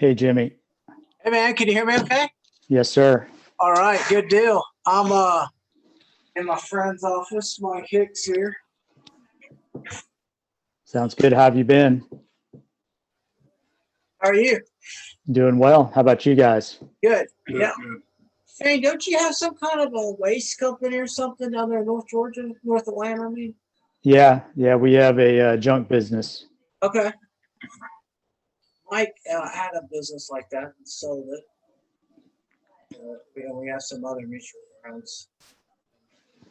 Hey, Jimmy. Hey man, can you hear me okay? Yes, sir. All right, good deal. I'm in my friend's office, Mike Hicks here. Sounds good. How have you been? How are you? Doing well. How about you guys? Good. Good, Yeah. good. Hey, don't you have some kind of a waste company or something down there in North Georgia, North Atlanta? I mean, Yeah. We have a junk business. okay. Mike had a business like that and sold it. We have some other mutual friends.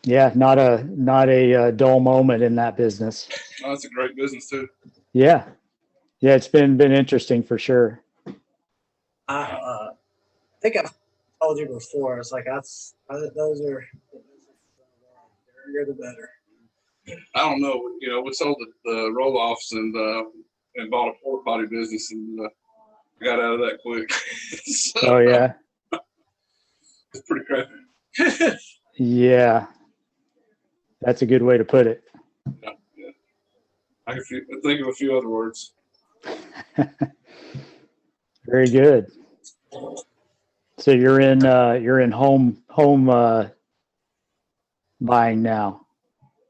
Yeah, not a dull moment in that business. Oh, that's a great business too. Yeah. It's been interesting for sure. I think I've told you before. It's like those are you're the better. I don't know. We sold the roll-offs and bought a porta potty business and got out of that quick. So Oh yeah, it's pretty crappy. yeah. That's a good way to put it. Yeah. I can think of a few other words. Very good. So you're in home buying now.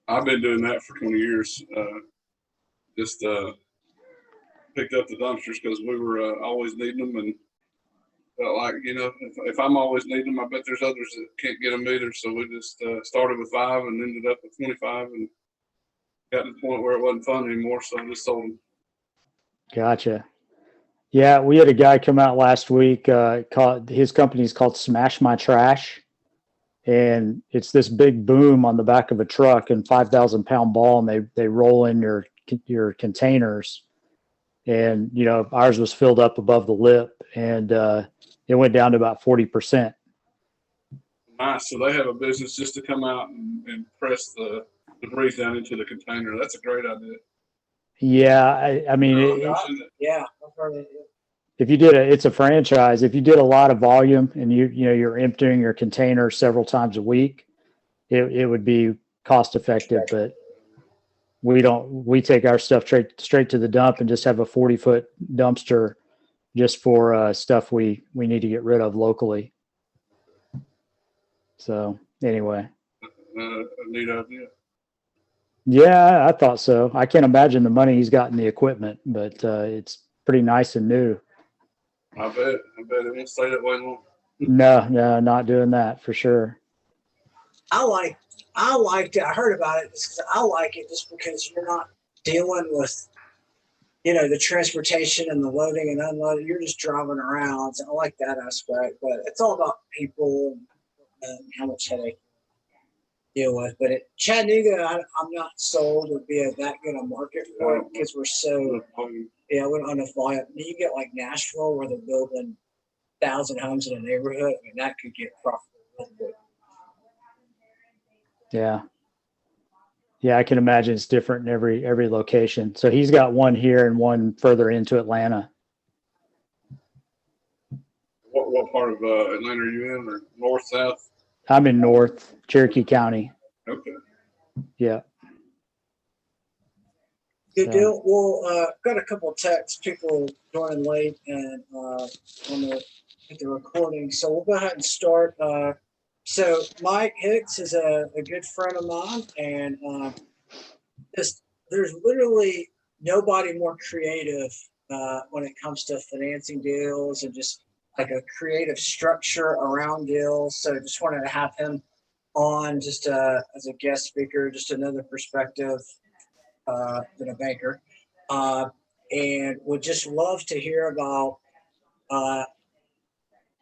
I've been doing that for 20 years. Just picked up the dumpsters because we were always needing them and felt like, if I'm always needing them, I bet there's others that can't get them either. So we just started with 5 and ended up with 25 and got to the point where it wasn't fun anymore. So I just sold them. Gotcha. Yeah, we had a guy come out last week. His company's called Smash My Trash, and it's this big boom on the back of a truck and 5,000-pound ball, and they roll in your containers. And ours was filled up above the lip, and it went down to about 40%. Nice. So they have a business just to come out and press the debris down into the container. That's a great idea. Yeah, I mean, Yeah, I've heard it. if you did it's a franchise. If you did a lot of volume and you're emptying your container several times a week, it would be cost effective. But we don't. We take our stuff straight to the dump and just have a 40-foot dumpster just for stuff we need to get rid of locally. So anyway, A neat idea. yeah, I thought so. I can't imagine the money he's got in the equipment, but it's pretty nice and new. I bet it won't stay that way long. No, not doing that for sure. I liked it. I heard about it just because I like it, just because you're not dealing with, the transportation and the loading and unloading. You're just driving around. So I like that aspect, but it's all about people and how much headache you deal with. But at Chattanooga, I'm not sold to be that good a market for it because we're so, we don't have enough volume. You get like Nashville where they're building 1,000 homes in a neighborhood. I mean, that could get profitable real quick. Yeah, I can imagine it's different in every location. So he's got one here and one further into Atlanta. What part of Atlanta are you in, or north, south? I'm in North Cherokee County. Okay. Yeah. Good deal. Well, got a couple of texts, people joining late and want to get the recording. So we'll go ahead and start. So Mike Hicks is a good friend of mine, and there's literally nobody more creative when it comes to financing deals and just like a creative structure around deals. So just wanted to have him on just as a guest speaker, just another perspective than a banker. And would just love to hear about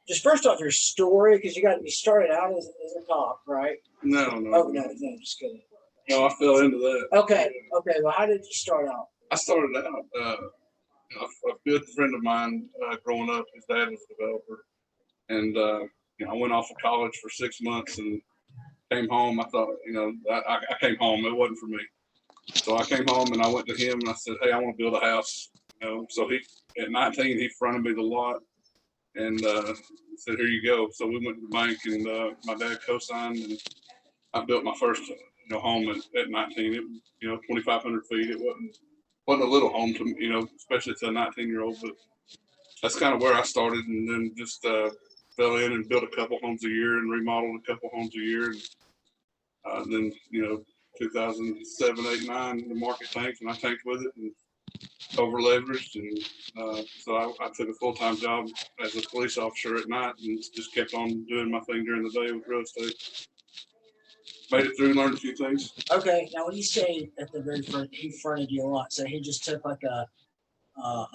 just first off your story, because you started out as a cop, right? No. Oh no, just kidding. No, I fell into that. Okay. Well, how did you start out? I started out. A good friend of mine growing up, his dad was a developer, and I went off of college for 6 months and came home. I thought, I came home. It wasn't for me. So I came home and I went to him and I said, "Hey, I want to build a house." So he, at 19, he fronted me the lot and said, "Here you go." So we went to the bank and my dad co-signed and I built my first home at 19. It was 2,500 feet. It wasn't a little home to especially to a 19-year-old, but that's kind of where I started, and then just fell in and built a couple homes a year and remodeled a couple homes a year. And then, 2007, 8, 9, the market tanked and I tanked with it and over leveraged. And so I took a full-time job as a police officer at night and just kept on doing my thing during the day with real estate. Made it through, learned a few things. Okay, now when you say at the very front, he fronted you a lot, so he just took like a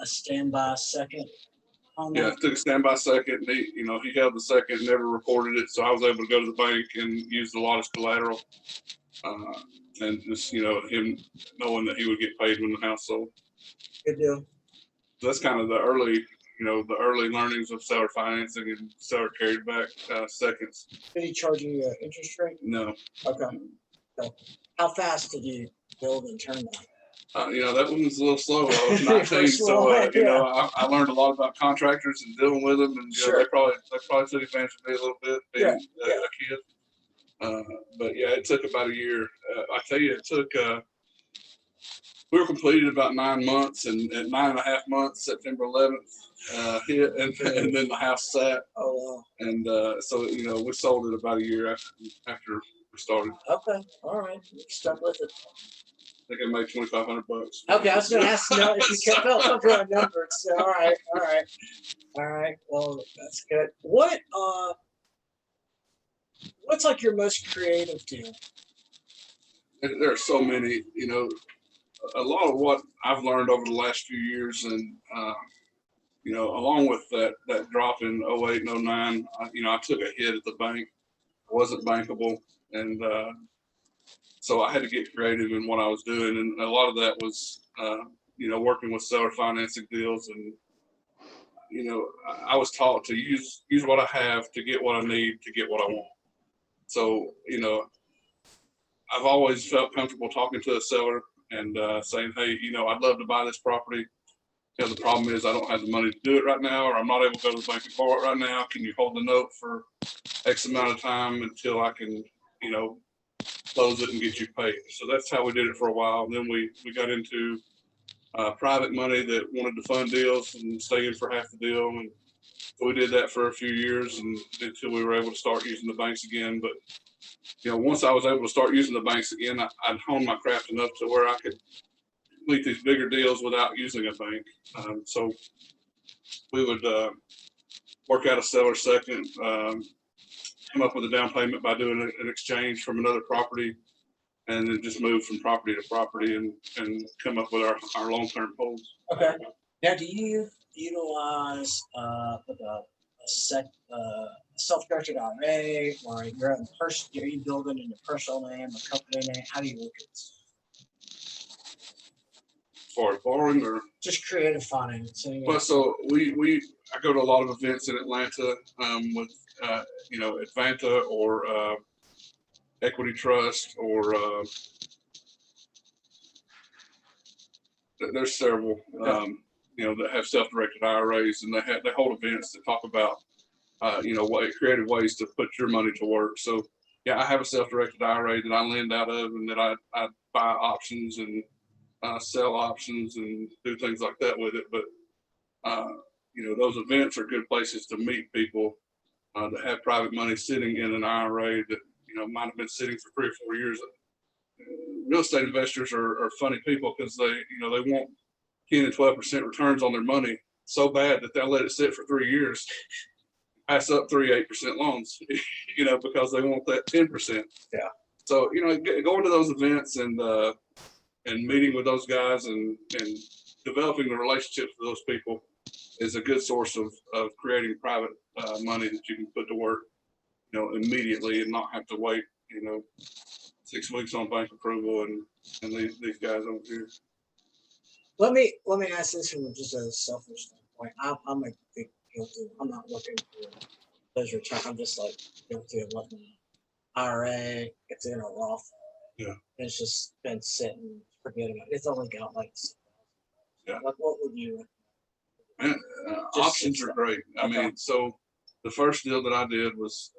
standby second on Yeah, that? took a standby second. He held the second, never recorded it, so I was able to go to the bank and use the lot as collateral. And just him knowing that he would get paid when the house sold. Good deal. So that's kind of the early learnings of seller financing and seller carried back seconds. Did he charge you an interest rate? No, Okay. So how fast did you build and turn that? that one was a little slow. I was 19, so I learned a lot about contractors and dealing with them, and Sure. they probably took advantage of me a little bit being a kid. But yeah, it took about a year. I tell you, it took. We were completed about 9 months, and at 9.5 months, September 11th hit, and then the house sat. Oh wow. And so we sold it about a year after we started. Okay. All right. You stuck with it. I think I made $2,500. Okay, I was going to ask if you kept up with a number. So all right. Well, that's good. What's like your most creative deal? There are so many. A lot of what I've learned over the last few years, and along with that drop in 08 and 09, I took a hit at the bank. I wasn't bankable, and so I had to get creative in what I was doing, and a lot of that was working with seller financing deals, and I was taught to use what I have to get what I need to get what I want. So I've always felt comfortable talking to a seller and saying, hey, I'd love to buy this property. The problem is I don't have the money to do it right now, or I'm not able to go to the bank and borrow it right now. Can you hold the note for X amount of time until I can, close it and get you paid? So that's how we did it for a while. And then we got into private money that wanted to fund deals and stay in for half the deal. And so we did that for a few years and until we were able to start using the banks again. But once I was able to start using the banks again, I'd honed my craft enough to where I could complete these bigger deals without using a bank. So we would work out a seller second, come up with a down payment by doing an exchange from another property, and then just move from property to property and come up with our long-term holds. Okay. Now, do you utilize like a self-directed IRA, or your own person? Are you building in your personal name, a company name? How do you look at this? As far as borrowing, or just creative financing? Well, so I go to a lot of events in Atlanta with Advanta or Equity Trust, or there's several that have self-directed IRAs, and they hold events that talk about creative ways to put your money to work. So yeah, I have a self-directed IRA that I lend out of, and that I buy options and sell options and do things like that with it. But those events are good places to meet people that have private money sitting in an IRA that might have been sitting for 3 or 4 years. Real estate investors are funny people, because they want 10 and 12% returns on their money so bad that they'll let it sit for 3 years, pass up 3 8% loans, because they want that 10%. Yeah. So going to those events and meeting with those guys and developing the relationships with those people is a good source of creating private money that you can put to work, immediately, and not have to wait, 6 weeks on bank approval and these guys over here. Let me ask this from just a selfish standpoint. I'm a big guilty. I'm not looking for those returns. I'm just like guilty of letting IRA, it's in a Roth. Yeah. It's just been sitting, forgetting it. It's only got like, yeah. Like, what would you? Man, options are great. I mean, so the first deal that I did was,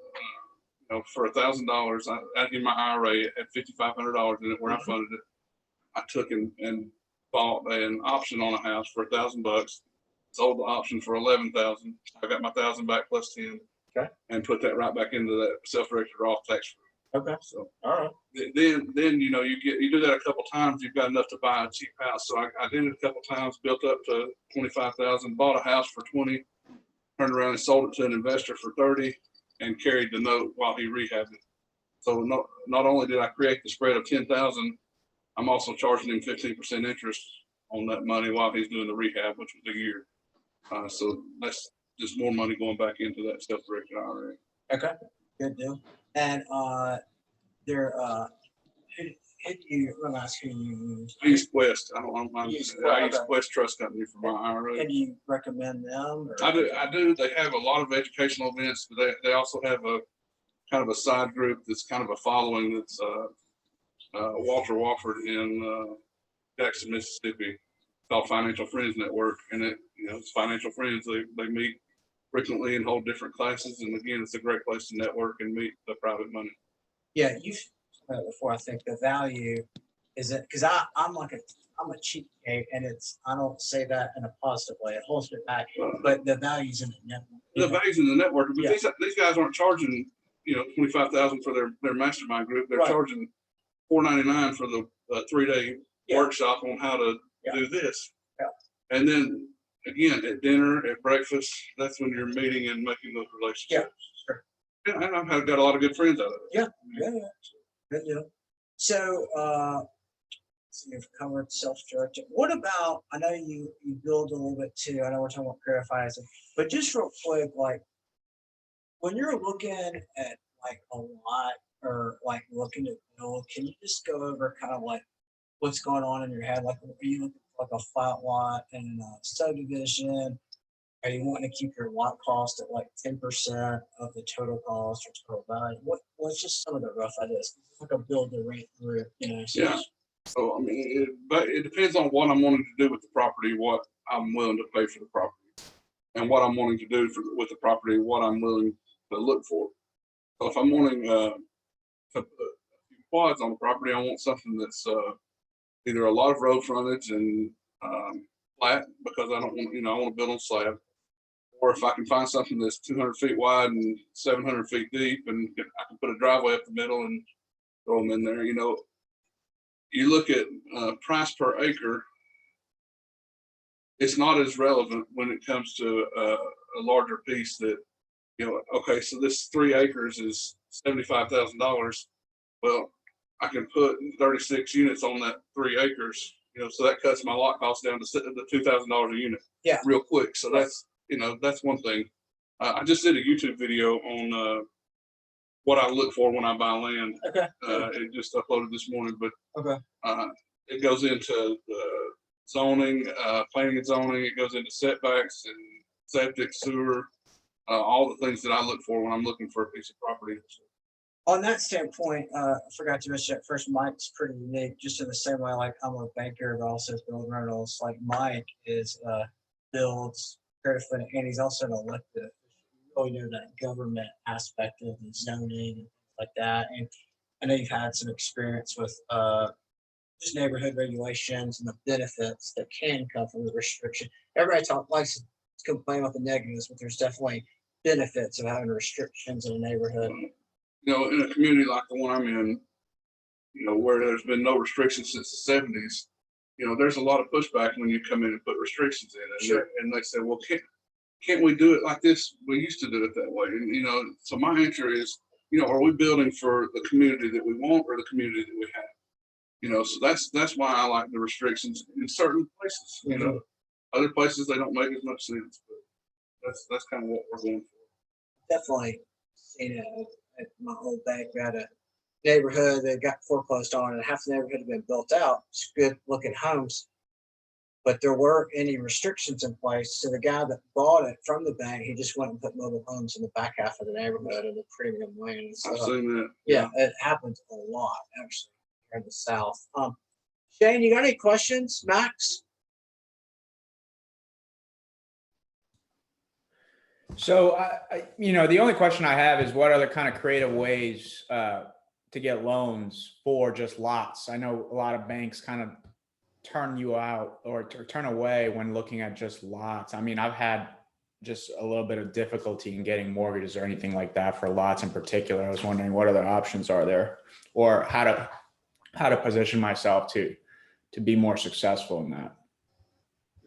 for $1,000, I in my IRA had $5,500 in it where I funded it. I took and bought an option on a house for $1,000. sold the option for 11,000. I got my 1,000 back plus 10. Okay. And put that right back into that self-directed off tax free. Okay. So All right. then you know you do that a couple times, you've got enough to buy a cheap house. So I did it a couple times, built up to 25,000, bought a house for 20, turned around and sold it to an investor for 30, and carried the note while he rehabbed it. So not only did I create the spread of 10,000, I'm also charging him 15% interest on that money while he's doing the rehab, which was a year. So that's just more money going back into that self-directed IRA. Okay. Good deal. And there, who do you? I'm asking you. I use Quest. I don't mind. Use I use Quest. Quest Trust Company for my IRA. And you recommend them? Or? I do. They have a lot of educational events, but they also have a kind of a side group that's kind of a following that's Walter Wofford in Jackson, Mississippi, called Financial Friends Network. And it's Financial Friends. They meet frequently and hold different classes. And again, it's a great place to network and meet the private money. Yeah, you've said it before. I think the value is it because I'm a cheapskate, and I don't say that in a positive way. It holds me back, but the value's in the network. The values in the network, but Yeah. these guys aren't charging 25,000 for their mastermind group. They're Right. charging $499 for the 3-day workshop on how to do this. Yeah. And then again, at dinner, at breakfast, that's when you're meeting and making those relationships. Yeah, sure. Yeah, and I've got a lot of good friends out of it. Yeah. Good deal. So, so you've covered self-directed. What about? I know you build a little bit too. I know we're talking about purifiers, but just real quick, like when you're looking at like a lot or like looking to build, can you just go over kind of like what's going on in your head? Like, are you looking for like a flat lot and a subdivision? Are you wanting to keep your lot cost at like 10% of the total cost or total value? What's just some of the rough ideas? It's like a build to rent group, So Yeah. So I mean, it depends on what I'm wanting to do with the property, what I'm willing to pay for the property, and what I'm wanting to do with the property, what I'm willing to look for. So if I'm wanting a few quads on the property, I want something that's either a lot of road frontage and flat, because I don't want, I want to build on slab. Or if I can find something that's 200 feet wide and 700 feet deep, and I can put a driveway up the middle and throw them in there. You look at price per acre, it's not as relevant when it comes to a larger piece that, okay, so this 3 acres is $75,000. Well, I can put 36 units on that 3 acres, so that cuts my lot cost down to the $2,000 a unit. Yeah. Real quick. So that's one thing. I just did a YouTube video on what I look for when I buy land. Okay. It just uploaded this morning, but Okay. it goes into zoning, planning and zoning. It goes into setbacks and septic, sewer, all the things that I look for when I'm looking for a piece of property. On that standpoint, I forgot to mention at first, Mike's pretty unique, just in the same way, like I'm a banker, but also build rentals. Like Mike is builds and he's also an elected. Really know that government aspect of the zoning and things like that. And I know you've had some experience with just neighborhood regulations and the benefits that can come from the restriction. Everybody likes to complain about the negatives, but there's definitely benefits of having restrictions in a neighborhood. In a community like the one I'm in, where there's been no restrictions since the 70s, there's a lot of pushback when you come in and put restrictions in. And, Sure. And they say, well, can't we do it like this? We used to do it that way. And, so my answer is, are we building for the community that we want or the community that we have? So that's why I like the restrictions in certain places. Mhm. Other places, they don't make as much sense, but that's kind of what we're going for. Definitely seen it at my old bank. We had a neighborhood that got foreclosed on, and half the neighborhood had been built out. It's good looking homes, but there weren't any restrictions in place. So the guy that bought it from the bank, he just went and put mobile homes in the back half of the neighborhood in the premium land. I've seen that. Yeah, it happens a lot actually here in the South. Shane, you got any questions, Max? So, the only question I have is what other kind of creative ways to get loans for just lots? I know a lot of banks kind of turn you out or turn away when looking at just lots? I mean, I've had just a little bit of difficulty in getting mortgages or anything like that for lots in particular. I was wondering what other options are there, or how to position myself to be more successful in that.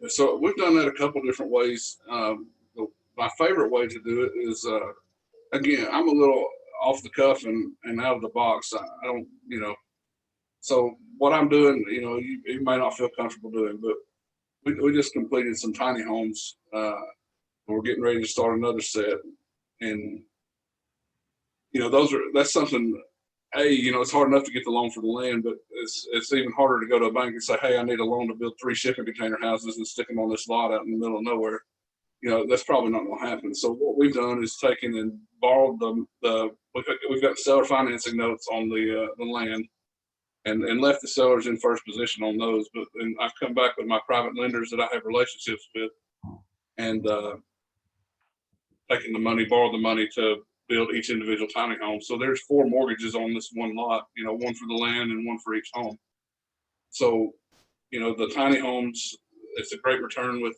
So we've done that a couple different ways. My favorite way to do it is, again, I'm a little off the cuff and out of the box. I don't, so what I'm doing, you may not feel comfortable doing, but we just completed some tiny homes. We're getting ready to start another set, and that's something. It's hard enough to get the loan for the land, but it's even harder to go to a bank and say, "Hey, I need a loan to build 3 shipping container houses and stick them on this lot out in the middle of nowhere." That's probably not going to happen. So what we've done is taken and borrowed we've got seller financing notes on the land, and left the sellers in first position on those. But then I've come back with my private lenders that I have relationships with, and borrowed the money to build each individual tiny home. So there's 4 mortgages on this one lot, one for the land and one for each home. So, the tiny homes, it's a great return with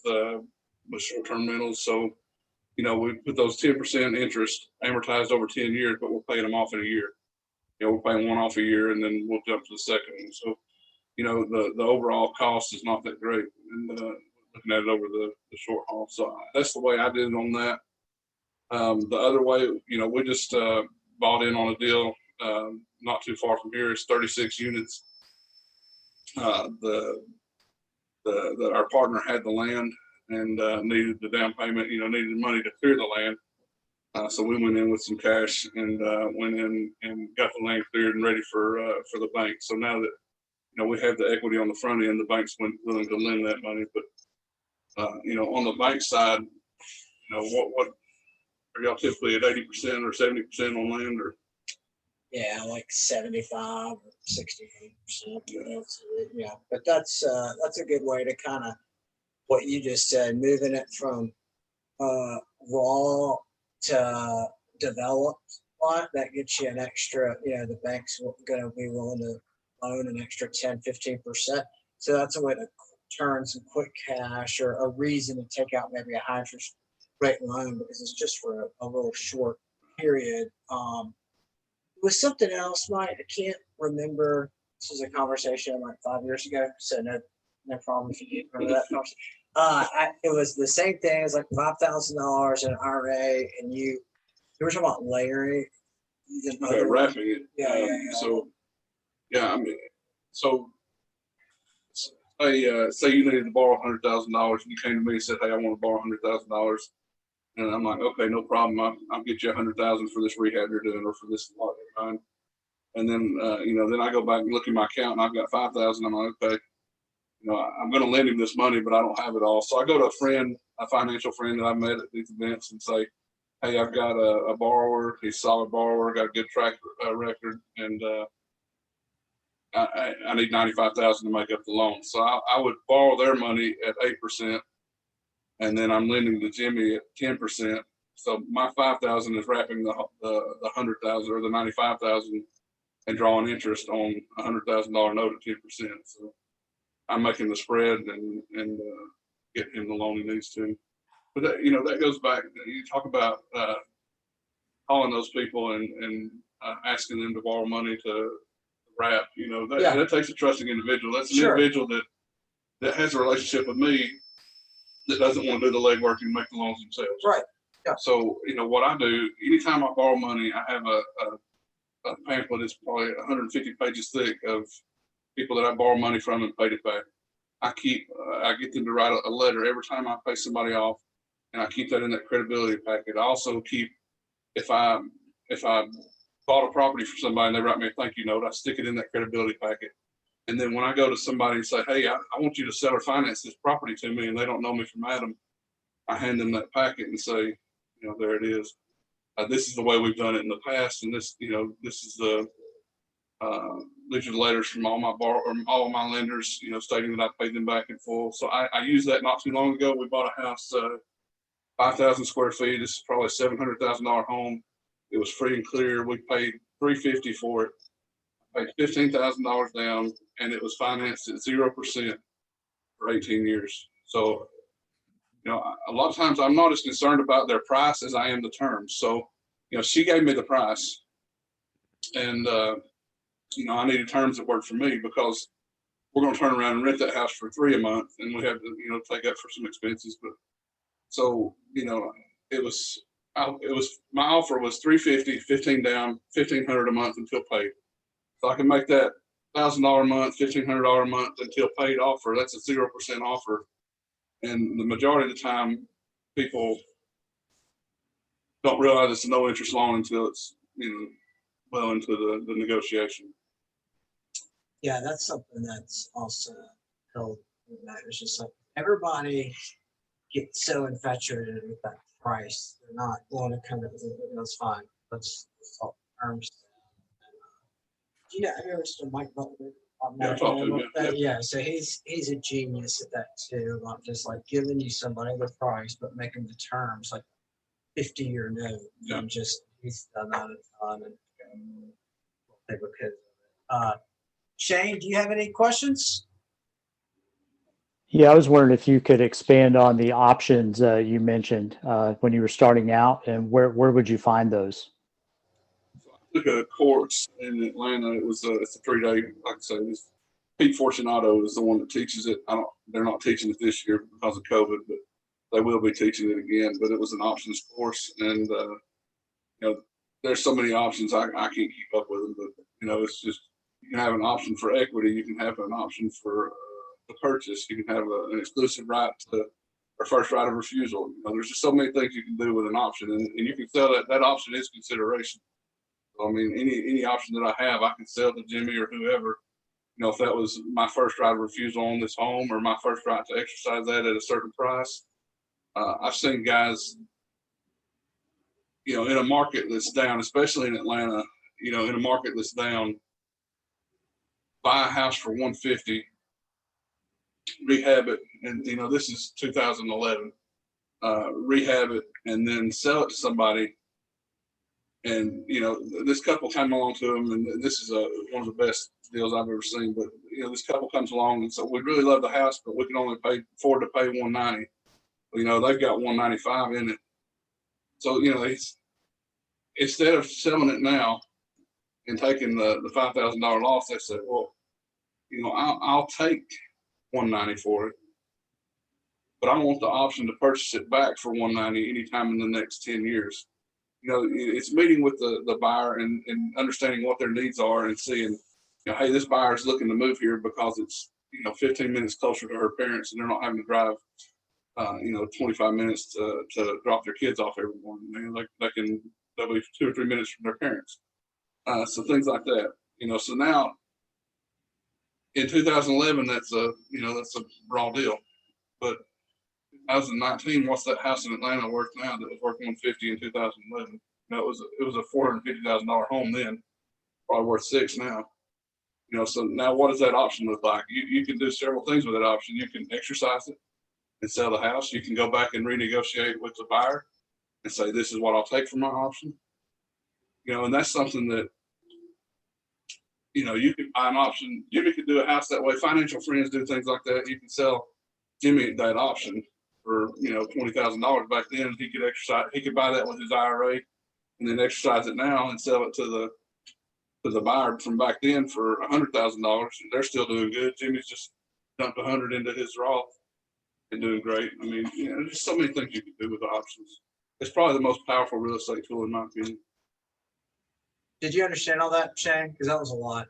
short-term rentals. So, we put those 10% interest amortized over 10 years, but we're paying them off in a year. We're paying one off a year, and then we'll jump to the second one. So, the overall cost is not that great, and looking at it over the short haul. So that's the way I did it on that. The other way, we just bought in on a deal not too far from here. It's 36 units. That our partner had the land and needed the down payment, needed the money to clear the land. So we went in with some cash and went in and got the land cleared and ready for the bank. So now that we have the equity on the front end, the bank's willing to lend that money. But on the bank side, what are y'all typically at 80% or 70% on land, or? Yeah, like 75 or 68%. Yeah, but that's a good way to kind of what you just said, moving it from raw to developed lot. That gets you an extra. The bank's going to be willing to loan an extra 10-15%. So that's a way to turn some quick cash or a reason to take out maybe a high interest rate loan because it's just for a little short period. It was something else, Mike. I can't remember. This was a conversation like 5 years ago, so no problem if you can't remember that conversation. It was the same thing. It was like $5,000 in RA, and you were talking about layering. Wrapping it. Yeah. So, say you needed to borrow $100,000, and you came to me and said, "Hey, I want to borrow $100,000." And I'm like, "Okay, no problem. I'll get you $100,000 for this rehab you're doing, or for this lot you're buying." And then, then I go back and look at my account, and I've got $5,000. I'm like, "Okay, I'm going to lend him this money, but I don't have it all." So I go to a financial friend that I met at these events, and say, "Hey, I've got a borrower. He's a solid borrower, got a good track record, and I need $95,000 to make up the loan." So I would borrow their money at 8%. And then I'm lending to Jimmy at 10%. So my $5,000 is wrapping the $100,000 or the $95,000 and drawing interest on a $100,000 note at 10%. So I'm making the spread and getting him the loan he needs to. But that goes back. You talk about calling those people and asking them to borrow money to wrap. That takes a trusting individual. That's an individual that has a relationship with me, that doesn't want to do the legwork and make the loans themselves. Right. Yeah. So, what I do, anytime I borrow money, I have a pamphlet that's probably 150 pages thick of people that I borrow money from and paid it back. I get them to write a letter every time I pay somebody off, and I keep that in that credibility packet. I also keep, if I bought a property for somebody and they write me a thank you note, I stick it in that credibility packet. And then when I go to somebody and say, "Hey, I want you to sell or finance this property to me," and they don't know me from Adam, I hand them that packet and say, "There it is. This is the way we've done it in the past, and this is the these are the letters from all of my lenders, stating that I paid them back in full." So I used that not too long ago. We bought a house, 5,000 square feet. This is probably a $700,000 home. It was free and clear. We paid $350 for it. Paid $15,000 down, and it was financed at 0%. for 18 years. So, a lot of times I'm not as concerned about their price as I am the terms. So, she gave me the price, and I needed terms that worked for me, because we're going to turn around and rent that house for $3 a month, and we have to, take that for some expenses. But so, it was my offer was $350, 15 down, $1,500 a month until paid. So I can make that $1,000 a month, $1,500 a month until paid offer. That's a 0% offer, and the majority of the time, people don't realize it's a no interest loan until it's well into the negotiation. Yeah, that's something that's also held. It's just like everybody gets so infatuated with that price. They're not going to kind of, that's fine. Let's talk terms. Have you ever seen Mike Butler? Yeah, I talked to him, Yeah, so he's a genius at that too. Not just like giving you somebody the price, but making the terms like 50-year note. Yeah. And just he's done that a ton. And because Shane, do you have any questions? Yeah, I was wondering if you could expand on the options you mentioned when you were starting out, and where would you find those? So I took a course in Atlanta. It's a 3-day, like I say, this Pete Fortunato is the one that teaches it. They're not teaching it this year because of COVID, but they will be teaching it again. But it was an options course, and there's so many options I can't keep up with them. But it's just, you can have an option for equity, you can have an option for the purchase, you can have an exclusive right to or first right of refusal. There's just so many things you can do with an option, and you can sell that option is consideration. So, I mean, any option that I have, I can sell to Jimmy or whoever. If that was my first right of refusal on this home, or my first right to exercise that at a certain price. I've seen guys, in a market that's down, especially in Atlanta, in a market that's down, buy a house for $150, rehab it, and this is 2011. Rehab it and then sell it to somebody. And this couple came along to them, and this is one of the best deals I've ever seen. But this couple comes along, and so we really love the house, but we can only afford to pay $190. They've got $195 in it. So instead of selling it now and taking the $5,000 loss, they said, well, I'll take $190 for it, but I want the option to purchase it back for $190 anytime in the next 10 years. It's meeting with the buyer and understanding what their needs are, and seeing, hey, this buyer is looking to move here because it's 15 minutes closer to her parents, and they're not having to drive 25 minutes to drop their kids off every morning. They'll be 2 or 3 minutes from their parents. So things like that. So now in 2011, that's a raw deal. But 2019, what's that house in Atlanta worth now that was worth $150 in 2011? It was a $450,000 home then, probably worth $6 now. So now what does that option look like? You can do several things with that option. You can exercise it and sell the house. You can go back and renegotiate with the buyer and say, this is what I'll take for my option. And that's something that, you could buy an option. Jimmy could do a house that way. Financial friends do things like that. You can sell Jimmy that option for, $20,000 back then. He could buy that with his IRA and then exercise it now and sell it to the buyer from back then for $100,000. They're still doing good. Jimmy's just dumped 100 into his Roth and doing great. I mean, there's so many things you can do with the options. It's probably the most powerful real estate tool in my opinion. Did you understand all that, Shane? Because that was a lot.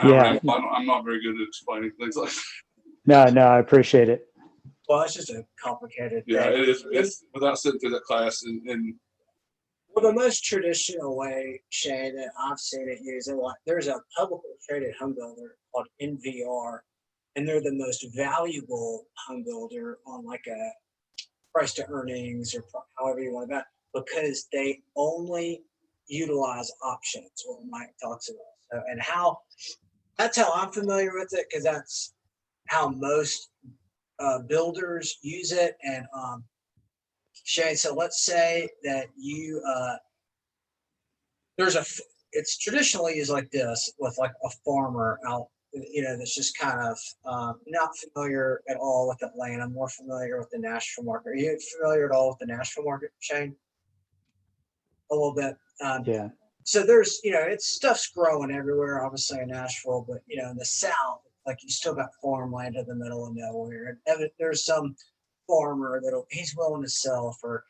Yeah. I'm not very good at explaining things like that. No, I appreciate it. Well, it's just a complicated Yeah, thing. it is. It's without sitting through that class and Well, the most traditional way, Shane, that I've seen it used, there's a publicly traded home builder called NVR, and they're the most valuable home builder on like a price to earnings or however you want that, because they only utilize options, what Mike talks about. So, and that's how I'm familiar with it, because that's how most builders use it. And Shane, so let's say that you it's traditionally used like this with like a farmer out that's just kind of not familiar at all with Atlanta, more familiar with the Nashville market. Are you familiar at all with the Nashville market, Shane? A little bit. Yeah. So there's, it's stuff's growing everywhere, obviously in Nashville, but in the South, like you still got farmland in the middle of nowhere. And there's some farmer he's willing to sell for,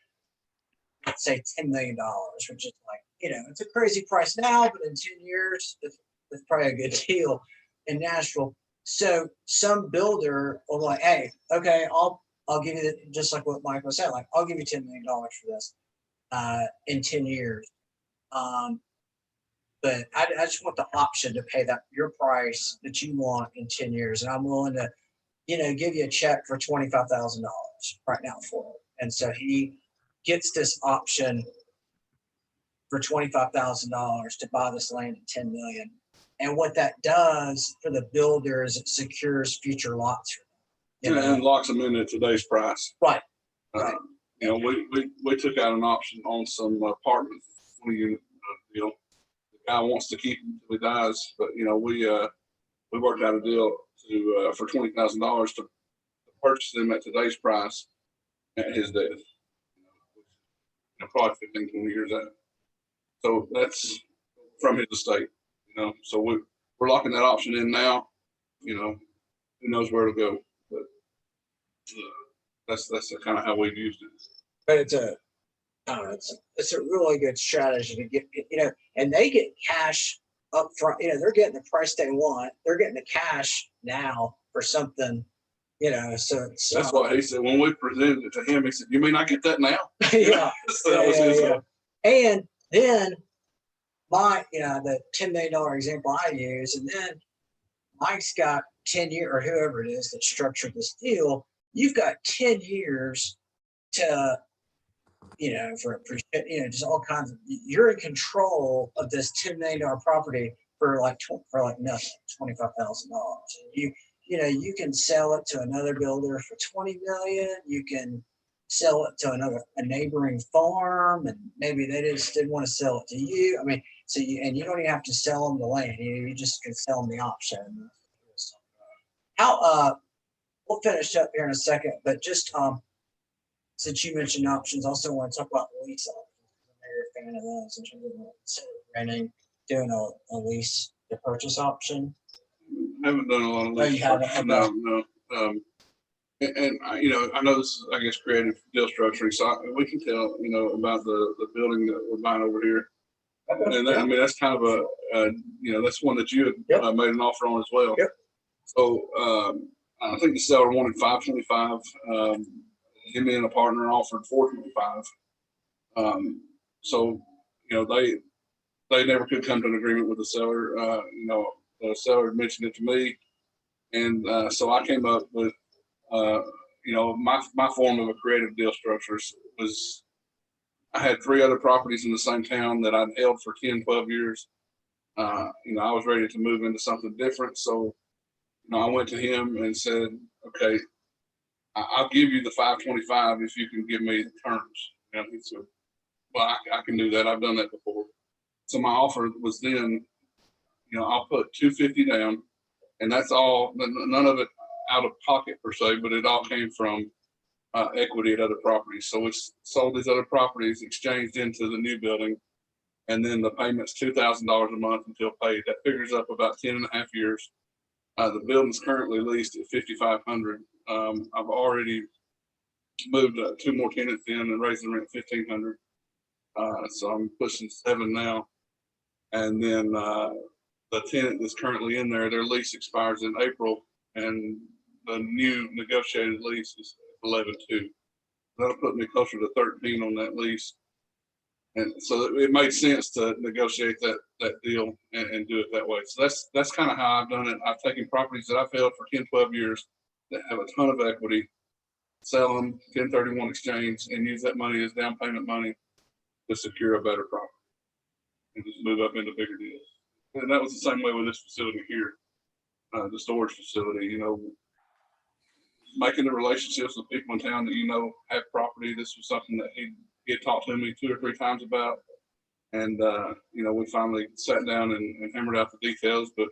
let's say, $10 million, which is like, it's a crazy price now, but in 10 years, it's probably a good deal in Nashville. So some builder will like, hey, okay, I'll give you just like what Michael said, like I'll give you $10 million for this in 10 years. But I just want the option to pay your price that you want in 10 years. And I'm willing to, give you a check for $25,000 right now for it. And so he gets this option for $25,000 to buy this land at $10 million. And what that does for the builder is it secures future lots. And locks them in at today's price. Right. Right. We took out an option on some apartment 20 unit deal. The guy wants to keep him until he dies, but we worked out a deal for $20,000 to purchase them at today's price at his death. Probably 15, 20 years out. So that's from his estate. So we're locking that option in now. Who knows where to go, but that's kind of how we've used it. But it's a really good strategy to get, and they get cash up front. They're getting the price they want. They're getting the cash now for something, so that's what he said when we presented it to him. He said, "You may not get that now." Yeah. Yeah. And then the $10 million example I use, and then Mike's got 10 years, or whoever it is that structured this deal. You've got 10 years to, just all kinds of. You're in control of this $10 million property for nothing, $25,000. You can sell it to another builder for $20 million. You can sell it to a neighboring farm, and maybe they just didn't want to sell it to you. I mean, and you don't even have to sell them the land. You just can sell them the option. We'll finish up here in a second, but just since you mentioned options, also want to talk about lease options. I know you're a fan of those in terms of renting, doing a lease to purchase option. I haven't done a lot of lease. Oh, you haven't? Okay. No. And I know this is, I guess, creative deal structuring, so we can tell, about the building that we're buying over here. Okay. And that's kind of that's one that you had made an offer on as well. Yep. So I think the seller wanted $525. Him and a partner offered $425. So they never could come to an agreement with the seller. The seller mentioned it to me, and so I came up with my form of a creative deal structure was I had 3 other properties in the same town that I'd held for 10, 12 years. I was ready to move into something different. So, I went to him and said, okay, I'll give you the $525 if you can give me the terms. And he said, well, I can do that. I've done that before. So my offer was then, I'll put $250 down, and that's all, none of it out of pocket per se, but it all came from equity at other properties. So we sold these other properties, exchanged into the new building, and then the payment's $2,000 a month until paid. That figures up about 10 and a half years. The building's currently leased at $5,500. I've already moved 2 more tenants in and raised the rent $1,500. So I'm pushing 7 now. And then the tenant that's currently in there, their lease expires in April, and the new negotiated lease is 11/2. That'll put me closer to 13 on that lease. And so it made sense to negotiate that deal and do it that way. So that's kind of how I've done it. I've taken properties that I've held for 10, 12 years that have a ton of equity, sell them, 1031 exchange, and use that money as down payment money to secure a better property and just move up into bigger deals. And that was the same way with this facility here, the storage facility. Making the relationships with people in town that have property. This was something that he had talked to me 2 or 3 times about, and we finally sat down and hammered out the details. But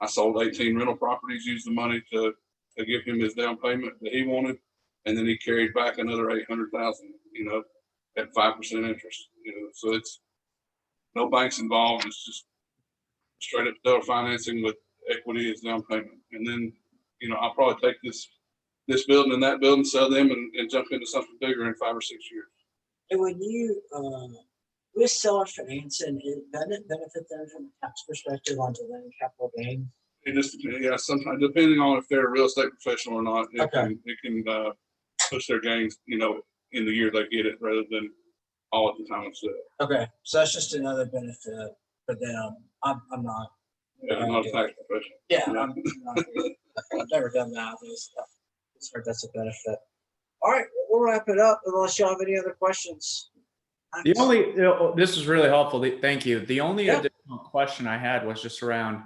I sold 18 rental properties, used the money to give him his down payment that he wanted, and then he carried back another 800,000, at 5% interest. So it's no banks involved. It's just straight up seller financing with equity as down payment. And then, I'll probably take this building and that building, sell them, and jump into something bigger in 5 or 6 years. And when you with seller financing, doesn't it benefit them from a tax perspective on delaying capital gains? It just, sometimes depending on if they're a real estate professional or not, it can push their gains, in the year they get it rather than all at the time of sale. Okay, so that's just another benefit for them. I'm not. Yeah, I'm not a tax professional. Yeah, I'm not. I've never done that. Just heard that's a benefit. All right, we'll wrap it up unless y'all have any other questions. The only, this is really helpful. Thank you. The only additional question I had was just around,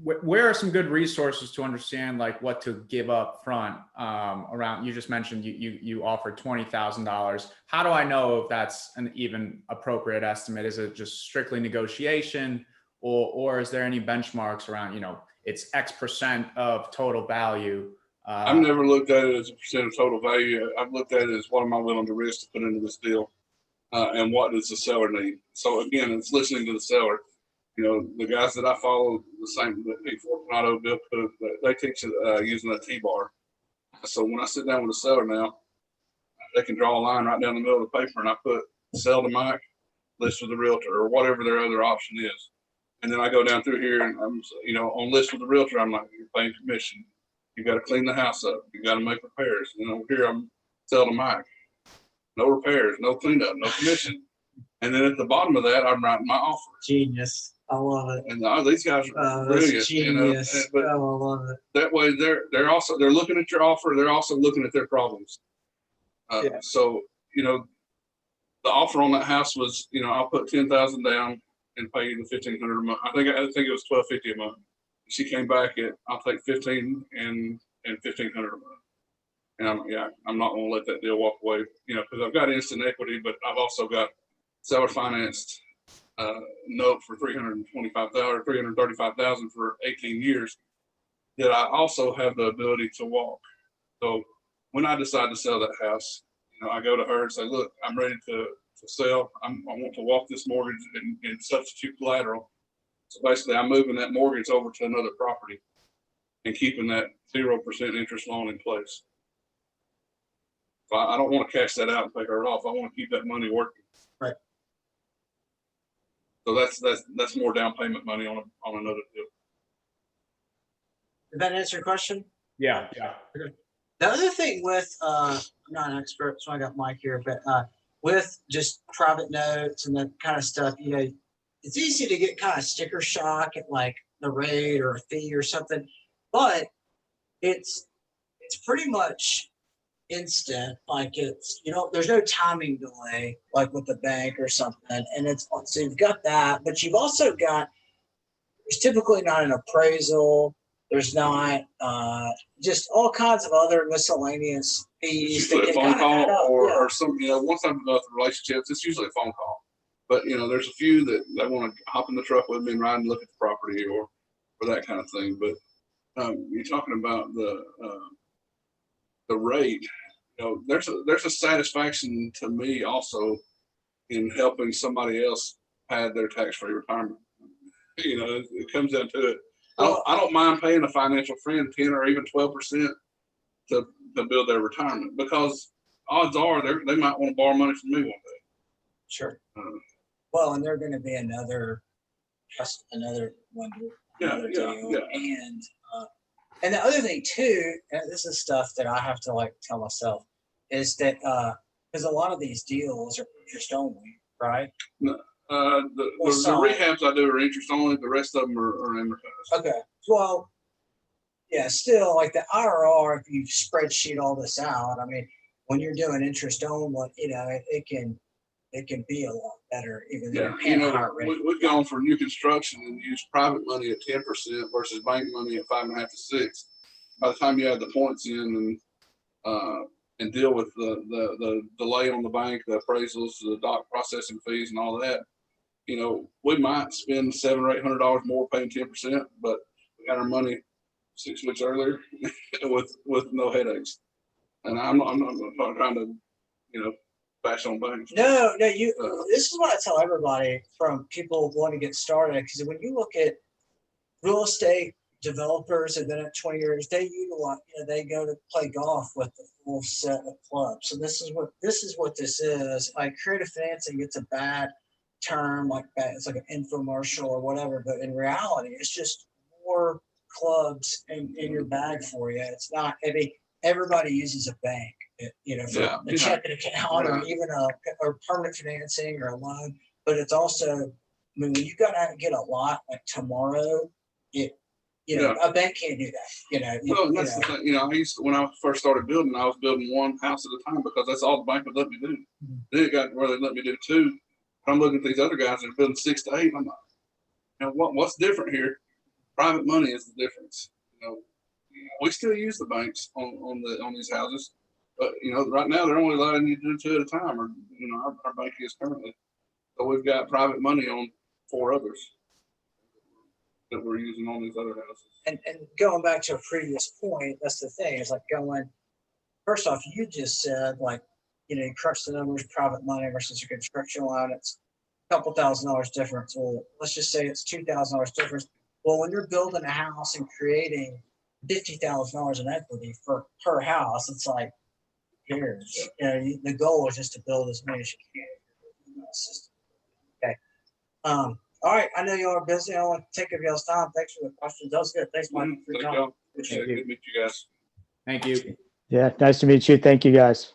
where are some good resources to understand like what to give up front around, you just mentioned you offered $20,000. How do I know if that's an even appropriate estimate? Is it just strictly negotiation or is there any benchmarks around, it's X% of total value? I've never looked at it as a percent of total value. I've looked at it as what am I willing to risk to put into this deal, and what does the seller need. So again, it's listening to the seller. The guys that I follow, the same, Fortunato, Bill Cook, they teach using a T-bar. So when I sit down with a seller now, they can draw a line right down the middle of the paper, and I put sell to Mike, list with the realtor, or whatever their other option is. And then I go down through here, and I'm, on list with the realtor, I'm like, you're paying commission. You got to clean the house up. You got to make repairs. Here I'm sell to Mike. No repairs, no cleanup, no commission. And then at the bottom of that, I'm writing my offer. Genius. I love it. And these guys are brilliant. Genius. But I love it. that way, they're looking at your offer. They're also looking at their problems. So the offer on that house was, I'll put 10,000 down and pay you the 1,500 a month. I think it was 1,250 a month. She came back at I'll take 15 and 1,500 a month. And I'm not going to let that deal walk away, because I've got instant equity, but I've also got seller financed note for $325,000, $335,000 for 18 years that I also have the ability to walk. So when I decide to sell that house, I go to her and say, look, I'm ready to sell. I want to walk this mortgage and substitute collateral. So basically, I'm moving that mortgage over to another property and keeping that 0% interest loan in place. So I don't want to cash that out and pay her off. I want to keep that money working. Right. So that's more down payment money on another deal. Did that answer your question? Yeah. Okay. The other thing with I'm not an expert, so I got Mike here, but with just private notes and that kind of stuff, it's easy to get kind of sticker shock at like the rate or a fee or something, but it's pretty much instant. Like it's, there's no timing delay like with the bank or something. And so you've got that, but you've also got, there's typically not an appraisal. There's not just all kinds of other miscellaneous fees. Usually a phone call or some, once I've developed relationships, it's usually a phone call. But there's a few that want to hop in the truck with me and ride and look at the property or that kind of thing. But you're talking about the rate. There's a satisfaction to me also in helping somebody else pad their tax-free retirement. It comes down to it. I don't mind paying a financial friend 10 or even 12% to build their retirement, because odds are they might want to borrow money from me one day. Sure. Well, and they're going to be another one. Deal. And the other thing too, and this is stuff that I have to like tell myself, is that because a lot of these deals are interest only, right? No, the rehabs I do are interest only. The rest of them are amortized. Okay. Well, yeah, still like the IRR, if you spreadsheet all this out, I mean, when you're doing interest only, it can be a lot better, even though you're paying a higher rate. We've gone for new construction and used private money at 10% versus bank money at 5.5 to 6. By the time you add the points in and deal with the delay on the bank, the appraisals, the doc processing fees, and all that, you know, we might spend $700 or $800 more paying 10%, but we got our money 6 weeks earlier with no headaches. And I'm not trying to, you know, bash on banks. No, this is what I tell everybody from people wanting to get started. Because when you look at real estate developers have been at 20 years, they utilize, they go to play golf with the full set of clubs. So this is what this is. Like creative financing, it's a bad term, like that. It's like an infomercial or whatever. But in reality, it's just more clubs in your bag for you. It's not. I mean, everybody uses a bank, for a checking account or even or permanent financing or a loan. But it's also, I mean, when you got to get a lot like tomorrow, a bank can't do that. Well, that's the thing. I used to, when I first started building, I was building one house at a time because that's all the bank would let me do. Mm-hmm. Then it got where they let me do two. I'm looking at these other guys that are building 6 to 8. And I'm like, what's different here? Private money is the difference. We still use the banks on these houses, but right now they're only allowing you to do 2 at a time, or our bank is currently. So we've got private money on 4 others that we're using on these other houses. And going back to a previous point, that's the thing. It's like first off, you just said you crunch the numbers, private money versus a construction loan. It's a couple $1,000s difference. Well, let's just say it's $2,000 difference. Well, when you're building a house and creating $50,000 in equity per house, it's like, here's, the goal is just to build as many as you can. Okay. All right. I know y'all are busy. I don't want to take up y'all's time. Thanks for the questions. That was good. Thanks, Mike, for your time. Good to meet you guys. Thank you. Yeah, nice to meet you. Thank you, guys.